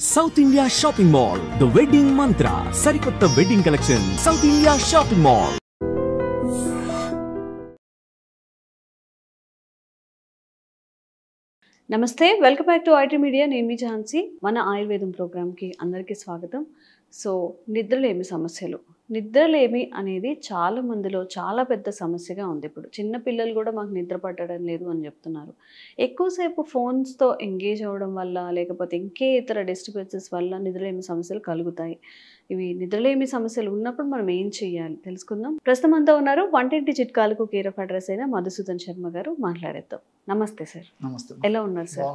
South India Shopping Mall, The Wedding Mantra, Sarikotta Wedding Collection, South India Shopping Mall. నమస్తే, welcome back to IT media. నేను మీ ఝాన్సీ. మన ఆయుర్వేదం ప్రోగ్రామ్కి అందరికీ స్వాగతం. సో నిద్రలేమి సమస్యలు, నిద్రలేమి అనేది చాలా మందిలో చాలా పెద్ద సమస్యగా ఉంది. ఇప్పుడు చిన్న పిల్లలు కూడా మాకు నిద్ర పట్టడం లేదు అని చెప్తున్నారు. ఎక్కువసేపు ఫోన్స్తో ఎంగేజ్ అవ్వడం వల్ల లేకపోతే ఇంకే ఇతర డిస్టర్బెన్సెస్ వల్ల నిద్రలేమి సమస్యలు కలుగుతాయి. ఇవి నిద్రలేమి సమస్యలు ఉన్నప్పుడు మనం ఏం చేయాలి తెలుసుకుందాం. ప్రస్తుతం అంతా ఉన్నారు వంటింటి చిట్కాలకు కేర్ ఆఫ్ అడ్రస్ అయిన మధుసూదన్ శర్మ గారు. మాట్లాడేద్దాం. నమస్తే సార్. నమస్తే. ఎలా ఉన్నారు సార్?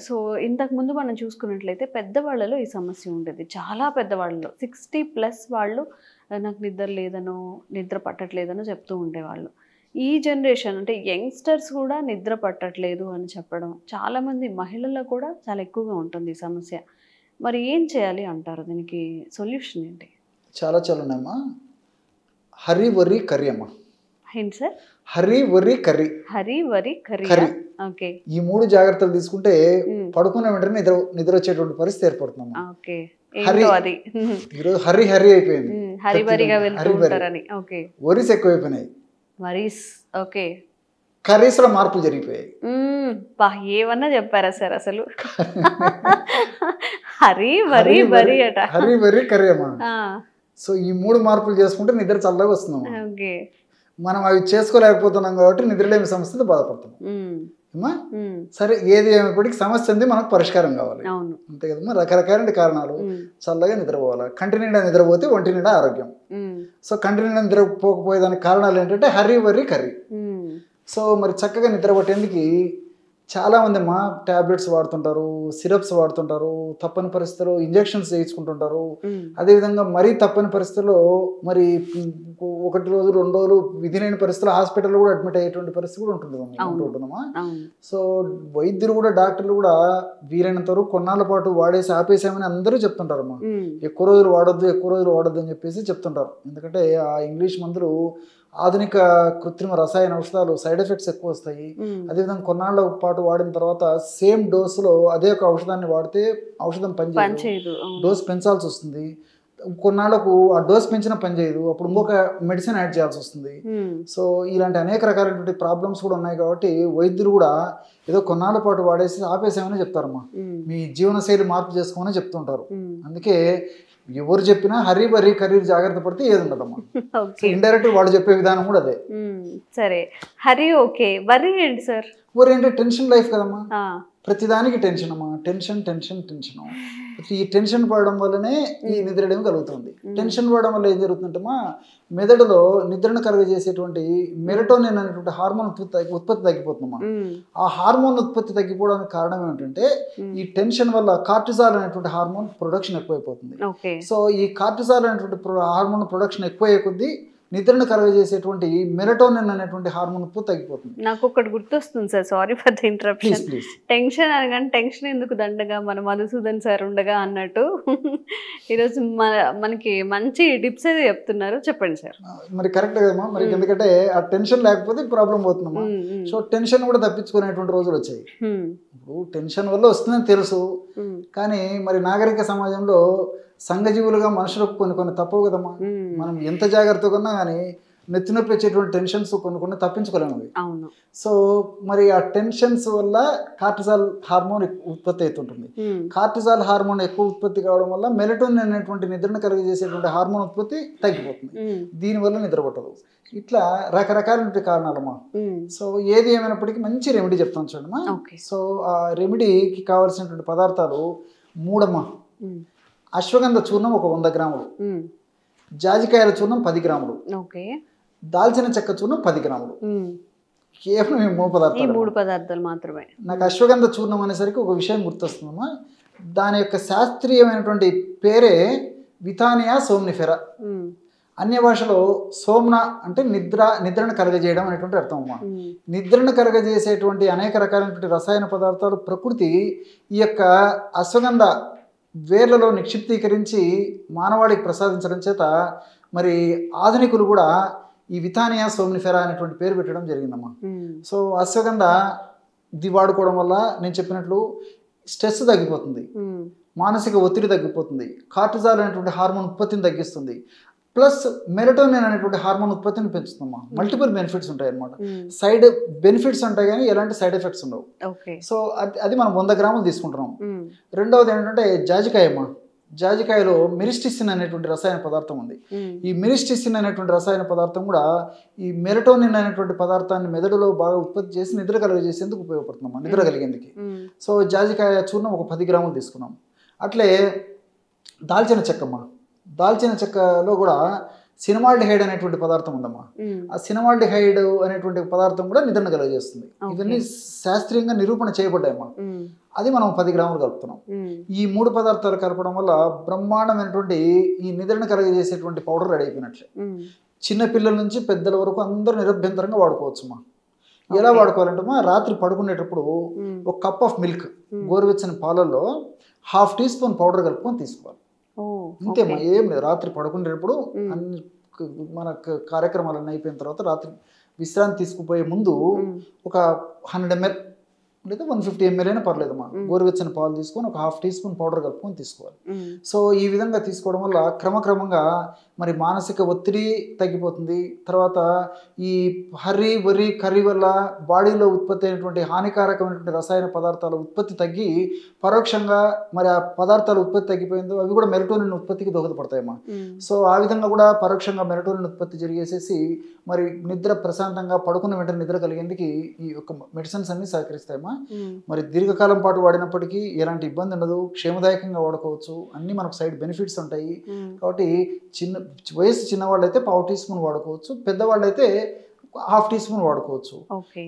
సో ఇంతకు ముందు మనం చూసుకున్నట్లయితే పెద్దవాళ్ళలో ఈ సమస్య ఉండేది. చాలా పెద్దవాళ్ళలో 60+ వాళ్ళు నాకు నిద్ర లేదనో నిద్ర పట్టట్లేదనో చెప్తూ ఉండేవాళ్ళు. ఈ జనరేషన్ అంటే యంగ్స్టర్స్ కూడా నిద్ర పట్టట్లేదు అని చెప్పడం, చాలామంది మహిళల్లో కూడా చాలా ఎక్కువగా ఉంటుంది ఈ సమస్య. మరి ఏం చేయాలి అంటారు? దీనికి సొల్యూషన్ ఏంటి? చాలా ఉన్నాయమ్మా. హరి వరి కర్రీ అమ్మా. ఏంటి సార్? హరి వరి కర్రీ. హరి వరి కర్రీ. ఓకే. ఈ 3 జాగ్రత్తలు తీసుకుంటే పడుకునే వెంటనే నిద్ర వచ్చేటువంటి పరిస్థితి ఏర్పడుతుంది. ఓకే. అది ఈరోజు హరి హరి అయిపోయింది. హరి వరిగా వెళ్తుంటారని. ఓకే. వరీస్ ఎక్కువైపోయినాయి. వరీస్. ఓకే. కర్రీస్ లో మార్పులు జరిగిపోయాయి. ఏమన్నా చెప్పారా సార్ అసలు? హరి వరి వరి అట. హరి వరి కర్రీ అమ్మా. సో ఈ 3 మార్పులు చేసుకుంటే నిద్ర చల్లగా వస్తుంది. ఓకే. మనం అవి చేసుకోలేకపోతున్నాం కాబట్టి నిద్రలేమి సమస్యతో బాధపడుతున్నాం. సరే, ఏది ఏమైనప్పటికీ సమస్య ఉంది, మనకు పరిష్కారం కావాలి. అంతే కదమ్మా. రకరకాల కారణాలు. చల్లగా నిద్రపోవాలి. కంటి నిండా నిద్రపోతే ఒంటి నిండా ఆరోగ్యం. సో కంటి నిండా నిద్రపోకపోయేదానికి కారణాలు ఏంటంటే హరి వరి కర్రీ. సో మరి చక్కగా నిద్ర పట్టేందుకు చాలామంది అమ్మా టాబ్లెట్స్ వాడుతుంటారు, సిరప్స్ వాడుతుంటారు, తప్పని పరిస్థితుల్లో ఇంజెక్షన్స్ చేయించుకుంటుంటారు. అదేవిధంగా మరీ తప్పని పరిస్థితుల్లో మరి 1 రోజు 2 రోజులు విధి లేని పరిస్థితుల్లో హాస్పిటల్లో కూడా అడ్మిట్ అయ్యేటువంటి పరిస్థితి కూడా ఉంటుందమ్మా. సో వైద్యులు కూడా డాక్టర్లు కూడా వీలైనంత వరకు కొన్నాళ్ళ పాటు వాడేసి ఆపేసామని అందరూ చెప్తుంటారమ్మా. ఎక్కువ రోజులు వాడొద్దు అని చెప్పేసి చెప్తుంటారు. ఎందుకంటే ఆ ఇంగ్లీష్ మందులు, ఆధునిక కృత్రిమ రసాయన ఔషధాలు సైడ్ ఎఫెక్ట్స్ ఎక్కువ వస్తాయి. అదేవిధంగా కొన్నాళ్ళ పాటు వాడిన తర్వాత సేమ్ డోసులో అదే ఒక ఔషధాన్ని వాడితే ఔషధం పనిచేయదు, డోస్ పెంచాల్సి వస్తుంది. కొన్నాళ్లకు ఆ డోస్ పెంచిన పనిచేయదు, అప్పుడు ఇంకొక మెడిసిన్ యాడ్ చేయాల్సి వస్తుంది. సో ఇలాంటి అనేక రకాలైనటువంటి ప్రాబ్లమ్స్ కూడా ఉన్నాయి. కాబట్టి వైద్యులు కూడా ఏదో కొన్నాళ్ళ పాటు వాడేసి ఆపేసామని చెప్తారమ్మా. మీ జీవనశైలి మార్పు చేసుకోమని చెప్తుంటారు. అందుకే ఎవరు చెప్పినా హరి వరి కర్రీ జాగ్రత్త పడితే ఏది ఉండదమ్మా. ఇండైరెక్ట్ వాళ్ళు చెప్పే విధానం కూడా అదే. సరే, హరి ఓకే. వరి ఏంటి సార్? వరి అంటే టెన్షన్ లైఫ్ కదమ్మా. ప్రతిదానికి టెన్షన్ అమ్మా. టెన్షన్. ఈ టెన్షన్ పడడం వల్లనే ఈ నిద్రలేమి కలుగుతుంది. టెన్షన్ పడడం వల్ల ఏం జరుగుతుందంటమ్మా, మెదడులో నిద్రను కలుగజేసేటువంటి మెలటోనిన్ అనేటువంటి హార్మోన్ ఉత్పత్తి తగ్గిపోతుందమ్మా. ఆ హార్మోన్ ఉత్పత్తి తగ్గిపోవడానికి కారణం ఏంటంటే ఈ టెన్షన్ వల్ల కార్టిజాల్ అనేటువంటి హార్మోన్ ప్రొడక్షన్ ఎక్కువైపోతుంది. సో ఈ కార్టిజాల్ అనేటువంటి హార్మోన్ ప్రొడక్షన్ ఎక్కువయ్యే కొద్దీ నిద్రను కలుగజేసేటువంటి మెలటోనిన్ అనేటువంటి హార్మోన్ ఉత్పత్తి తగ్గిపోతుంది. నాకు ఒకటి గుర్తొస్తుంది sir, sorry for the interruption. Tension అనగానే టెన్షన్ ఎందుకు దండగా, మన మధుసూదన్ సార్ ఉండగా అన్నట్టు ఈరోజు మనకి మంచి టిప్స్ అయితే చెప్తున్నారు. చెప్పండి సార్. మరి కరెక్ట్ కదమ్మా. మరి ఎందుకంటే ఆ టెన్షన్ లేకపోతే ప్రాబ్లం పోతుందమ్మా. సో టెన్షన్ కూడా తప్పించుకునేటువంటి రోజులు వచ్చాయి. ఇప్పుడు టెన్షన్ వల్ల వస్తుందని తెలుసు, కానీ మరి నాగరిక సమాజంలో సంఘజీవులుగా మనుషులకు కొన్ని తప్పవు కదమ్మా. మనం ఎంత జాగ్రత్తగా ఉన్నా కానీ నెత్తి నొప్పి వచ్చేటువంటి టెన్షన్స్ కొన్ని తప్పించుకోలేము. సో మరి ఆ టెన్షన్స్ వల్ల కార్టిజాల్ హార్మోన్ ఉత్పత్తి అవుతుంటుంది. కార్టిజాల్ హార్మోన్ ఎక్కువ ఉత్పత్తి కావడం వల్ల మెలటోనిన్ అనేటువంటి నిద్రను కలిగజేసేటువంటి హార్మోన్ ఉత్పత్తి తగ్గిపోతుంది. దీనివల్ల నిద్ర పట్టదు. ఇట్లా రకరకాల కారణాలమ్మా. సో ఏది ఏమైనప్పటికీ మంచి రెమెడీ చెప్తాను చూడమ్మా. సో ఆ రెమెడీకి కావాల్సినటువంటి పదార్థాలు 3 అమ్మా. అశ్వగంధ చూర్ణం ఒక 100 గ్రాములు, జాజికాయల చూర్ణం 10 గ్రాములు, దాల్చిన చెక్క చూర్ణం 10 గ్రాములు. కేవలం ఈ 3 పదార్థాలు మాత్రమే. నాకు అశ్వగంధ చూర్ణం అనేసరికి ఒక విషయం గుర్తొస్తుందమ్మా. దాని యొక్క శాస్త్రీయమైనటువంటి పేరే విథానియా సోమ్నిఫెరా. అన్య భాషలో సోమ్న అంటే నిద్రను కలగజేయడం అనేటువంటి అర్థం అమ్మా. నిద్రను కలగజేసేటువంటి అనేక రకాలైనటువంటి రసాయన పదార్థాలు ప్రకృతి ఈ యొక్క అశ్వగంధ వేర్లలో నిక్షిప్తీకరించి మానవాళికి ప్రసాదించడం చేత మరి ఆధునికులు కూడా ఈ విథానియా సోమ్నిఫెరా అనేటువంటి పేరు పెట్టడం జరిగిందమ్మా. సో అశ్వగంధ ఇది వాడుకోవడం వల్ల నేను చెప్పినట్లు స్ట్రెస్ తగ్గిపోతుంది, మానసిక ఒత్తిడి తగ్గిపోతుంది, కార్టిజాల్ అనేటువంటి హార్మోన్ ఉత్పత్తిని తగ్గిస్తుంది, ప్లస్ మెలటోనిన్ అనేటువంటి హార్మోన్ ఉత్పత్తిని పెంచుతుందమ్మా. మల్టిపుల్ బెనిఫిట్స్ ఉంటాయి అనమాట. సైడ్ బెనిఫిట్స్ ఉంటాయి కానీ ఎలాంటి సైడ్ ఎఫెక్ట్స్ ఉండవు. సో అది మనం 100 గ్రాములు తీసుకుంటున్నాం. రెండవది ఏంటంటే జాజికాయమ్మా. జాజికాయలో మిరిస్టిసిన్ అనేటువంటి రసాయన పదార్థం ఉంది. ఈ మిరిస్టిసిన్ అనేటువంటి రసాయన పదార్థం కూడా ఈ మెలటోనిన్ అనేటువంటి పదార్థాన్ని మెదడులో బాగా ఉత్పత్తి చేసి నిద్ర కలుగజేసేందుకు ఉపయోగపడుతుందమ్మా, నిద్ర కలిగేందుకు. సో జాజికాయ చూర్ణం ఒక 10 గ్రాములు తీసుకున్నాం. అట్లే దాల్చిన చెక్కమ్మా. దాల్చిన చెక్కలో కూడా సినమాల్డిహైడ్ అనేటువంటి పదార్థం ఉందమ్మా. ఆ సినమాల్డిహైడ్ అనేటువంటి పదార్థం కూడా నిద్రను కలుగజేస్తుంది. ఇవన్నీ శాస్త్రీయంగా నిరూపణ చేయబడ్డాయమ్మా. అది మనం 10 గ్రాములు కలుపుతున్నాం. ఈ 3 పదార్థాలు కలపడం వల్ల బ్రహ్మాండమైనటువంటి ఈ నిద్రను కలుగజేసేటువంటి పౌడర్ రెడీ అయిపోయినట్లే. చిన్న పిల్లల నుంచి పెద్దల వరకు అందరూ నిరభ్యంతరంగా వాడుకోవచ్చుమా. ఎలా వాడుకోవాలంటే రాత్రి పడుకునేటప్పుడు ఒక కప్ ఆఫ్ మిల్క్, గోరువెచ్చని పాలల్లో 1/2 టీ స్పూన్ పౌడర్ కలుపుకొని తీసుకోవాలి. ఇంతేమా, ఏం లేదు. రాత్రి పడుకునేటప్పుడు అన్ని మన కార్యక్రమాలన్నీ అయిపోయిన తర్వాత రాత్రి విశ్రాంతి తీసుకుపోయే ముందు ఒక 100 ml లేదా 150 ml అయినా పర్లేదమ్మా, గోరువెచ్చని పాలు తీసుకొని ఒక 1/2 టీ స్పూన్ పౌడర్ కలుపుకొని తీసుకోవాలి. సో ఈ విధంగా తీసుకోవడం వల్ల క్రమక్రమంగా మరి మానసిక ఒత్తిడి తగ్గిపోతుంది. తర్వాత ఈ వరి కర్రీ వల్ల బాడీలో ఉత్పత్తి అయినటువంటి హానికారకమైనటువంటి రసాయన పదార్థాల ఉత్పత్తి తగ్గి పరోక్షంగా మరి ఆ పదార్థాల ఉత్పత్తి తగ్గిపోయిందో అవి కూడా మెలటోనిన్ ఉత్పత్తికి దోహదపడతాయమ్మా. సో ఆ విధంగా కూడా పరోక్షంగా మెలటోనిన్ ఉత్పత్తి జరిగేసేసి మరి నిద్ర ప్రశాంతంగా పడుకున్న వెంటనే నిద్ర కలిగేందుకు ఈ యొక్క మెడిసిన్స్ అన్ని సహకరిస్తాయమ్మా. మరి దీర్ఘకాలం పాటు వాడినప్పటికీ ఎలాంటి ఇబ్బంది ఉండదు, క్షేమదాయకంగా వాడుకోవచ్చు, అన్ని మనకు సైడ్ బెనిఫిట్స్ ఉంటాయి. కాబట్టి వయసు చిన్నవాళ్ళు అయితే 1/4 టీ స్పూన్ వాడుకోవచ్చు, పెద్దవాళ్ళు అయితే 1/2 టీ స్పూన్ వాడుకోవచ్చు.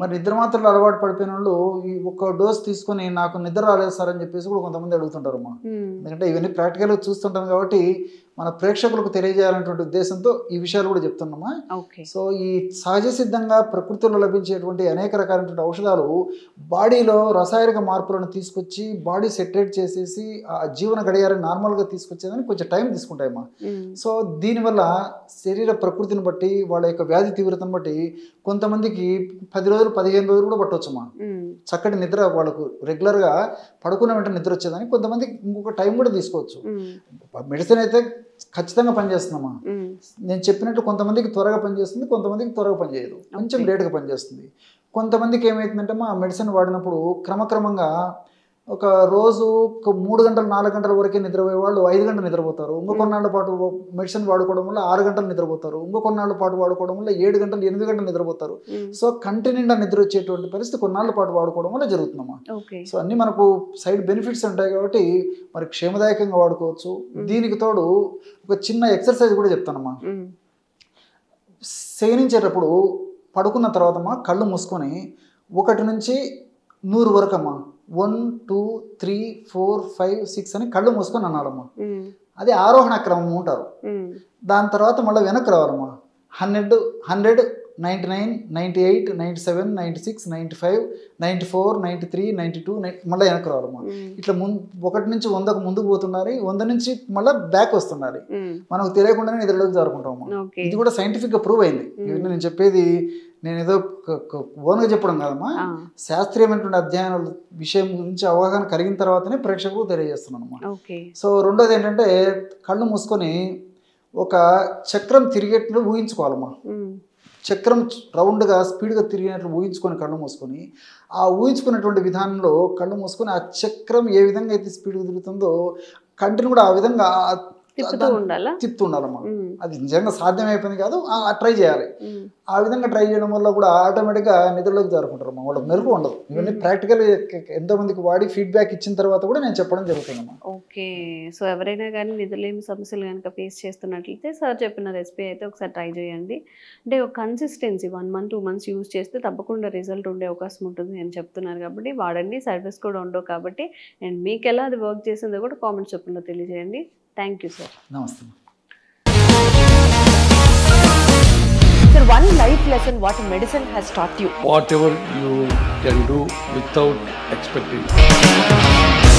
మరి నిద్ర మాత్రలు అలవాటు పడిపోయిన వాళ్ళు ఈ ఒక డోస్ తీసుకొని నాకు నిద్ర రాలేదు సార్ అని చెప్పేసి కూడా కొంతమంది అడుగుతుంటారు అమ్మా. ఎందుకంటే ఇవన్నీ ప్రాక్టికల్గా చూస్తుంటాం కాబట్టి మన ప్రేక్షకులకు తెలియజేయాలనేటువంటి ఉద్దేశంతో ఈ విషయాలు కూడా చెప్తున్నామా. సో ఈ సహజ సిద్ధంగా ప్రకృతిలో లభించేటువంటి అనేక రకాలైనటువంటి ఔషధాలు బాడీలో రసాయనిక మార్పులను తీసుకొచ్చి బాడీ సెటరేట్ చేసేసి ఆ జీవన గడియారాన్ని నార్మల్గా తీసుకొచ్చేదానికి కొంచెం టైం తీసుకుంటాయమ్మా. సో దీనివల్ల శరీర ప్రకృతిని బట్టి వాళ్ళ యొక్క వ్యాధి తీవ్రతను బట్టి కొంతమందికి 10 రోజులు 15 రోజులు కూడా పట్టవచ్చమ్మా. చక్కటి నిద్ర వాళ్ళకు రెగ్యులర్గా పడుకున్న వెంటనే నిద్ర వచ్చేదానికి కొంతమందికి ఇంకొక టైం కూడా తీసుకోవచ్చు. మెడిసిన్ అయితే ఖచ్చితంగా పనిచేస్తుందమ్మా. నేను చెప్పినట్టు కొంతమందికి త్వరగా పనిచేస్తుంది, కొంతమందికి త్వరగా పనిచేయదు, కొంచెం లేట్గా పనిచేస్తుంది. కొంతమందికి ఏమవుతుందంటే మా మెడిసిన్ వాడినప్పుడు క్రమక్రమంగా ఒక రోజు 3 గంటలు 4 గంటల వరకే నిద్రపోయే వాళ్ళు 5 గంటలు నిద్రపోతారు. ఇంకొన్నాళ్ళ పాటు మెడిసిన్ వాడుకోవడం వల్ల 6 గంటలు నిద్రపోతారు. ఇంకొన్నాళ్ళ పాటు వాడుకోవడం వల్ల 7 గంటలు 8 గంటలు నిద్రపోతారు. సో కంటి నిండా నిద్ర వచ్చేటువంటి పరిస్థితి కొన్నాళ్ళ పాటు వాడుకోవడం వల్ల జరుగుతుందమ్మా. సో అన్ని మనకు సైడ్ బెనిఫిట్స్ ఉంటాయి కాబట్టి మరి క్షేమదాయకంగా వాడుకోవచ్చు. దీనికి తోడు ఒక చిన్న ఎక్సర్సైజ్ కూడా చెప్తానమ్మా. శయనించేటప్పుడు పడుకున్న తర్వాతమ్మా కళ్ళు మూసుకొని 1 నుంచి 100 వరకు అమ్మా 1 2 3 4 5 6 అని కళ్ళు మూసుకొని అనాలమ్మా. అది ఆరోహణ క్రమం ఉంటారు. దాని తర్వాత మళ్ళీ వెనక్కి రావాలమ్మా. 100 99 98 97 96 95 94 93 92 మళ్ళీ వెనక్కి రావాలమ్మా. ఇట్లా 1 నుంచి 100కు ముందుకు పోతున్నారు, 100 నుంచి మళ్ళీ బ్యాక్ వస్తున్నారు. మనకు తెలియకుండానే నిద్రలోకి జారుకుంటామమ్మా. ఇది కూడా సైంటిఫిక్గా ప్రూవ్ అయింది. నేను చెప్పేది నేను ఏదో ఓన్గా చెప్పడం కాదమ్మా, శాస్త్రీయమైనటువంటి అధ్యయనాల విషయం గురించి అవగాహన కలిగిన తర్వాతనే ప్రేక్షకులకు తెలియజేస్తున్నాను అమ్మా. సో రెండోది ఏంటంటే కళ్ళు మూసుకొని ఒక చక్రం తిరిగేట్లు ఊహించుకోవాలమ్మా. చక్రం రౌండ్గా స్పీడ్గా తిరిగినట్లు ఊహించుకొని కళ్ళు మూసుకొని ఆ ఊహించుకున్నటువంటి విధానంలో కళ్ళు మూసుకొని ఆ చక్రం ఏ విధంగా అయితే స్పీడ్గా తిరుగుతుందో కంటిని కూడా ఆ విధంగా తిప్పుతూ ఉండాలమ్మా. అది నిజంగా సాధ్యమైపోయింది కాదు, ట్రై చేయాలి. ఆ విధంగా ట్రై చేయడం వల్ల కూడా ఆటోమేటిక్గా నిద్రలోకి జారుకుంటారమ్మా. వాళ్ళకి మెరుగు ఉండదు. ఇవన్నీ ప్రాక్టికల్ ఎంతో మందికి వాడి ఫీడ్బ్యాక్ ఇచ్చిన తర్వాత కూడా నేను చెప్పడం జరుగుతుందమ్మా. ఓకే. సో ఎవరైనా కానీ నిద్రలేమి సమస్యలు కనుక ఫేస్ చేస్తున్నట్లయితే సార్ చెప్పిన రెసిపీ అయితే ఒకసారి ట్రై చేయండి. అంటే ఒక కన్సిస్టెన్సీ 1 month 2 months యూజ్ చేస్తే తప్పకుండా రిజల్ట్ ఉండే అవకాశం ఉంటుంది అని చెప్తున్నారు కాబట్టి వాడండి. సర్వీస్ కూడా ఉండవు కాబట్టి అండ్ మీకు ఎలా అది వర్క్ చేసిందో కూడా కామెంట్ చెప్పంలో తెలియజేయండి. Thank you, sir. Namaste. Sir, one life lesson what medicine has taught you. Whatever you can do without expecting.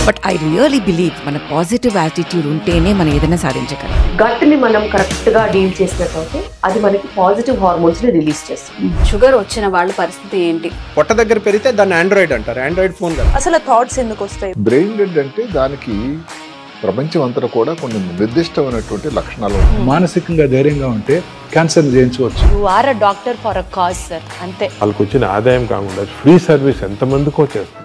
But I really believe మన పాజిటివ్ యాటిట్యూడ్ ఉంటేనే మనం ఏదైనా సాధించగలం. గట్ ని మనం కరెక్ట్ గా డీల్ చేసినట్లయితే అది మనకి పాజిటివ్ హార్మోన్స్ ని రిలీజ్ చేస్తుంది. షుగర్ వచ్చిన వాళ్ళ పరిస్థితి ఏంటి? పొట్ట దగ్గర పెరిగితే దాన్ని ఆండ్రాయిడ్ అంటారు, ఆండ్రాయిడ్ ఫోన్ కదా. అసలు థాట్స్ ఎందుకు వస్తాయి? బ్రెయిన్ డెడ్ అంటే దానికి ప్రపంచం అంతా కూడా కొన్ని నిర్దిష్టమైనటువంటి లక్షణాలు. మానసికంగా ధైర్యంగా ఉంటే క్యాన్సర్ జయించవచ్చు. You are a doctor for a cause sir, అంతే. వాళ్ళకి వచ్చిన ఆదాయం కాకుండా ఫ్రీ సర్వీస్ ఎంతమందికో చేస్తారు.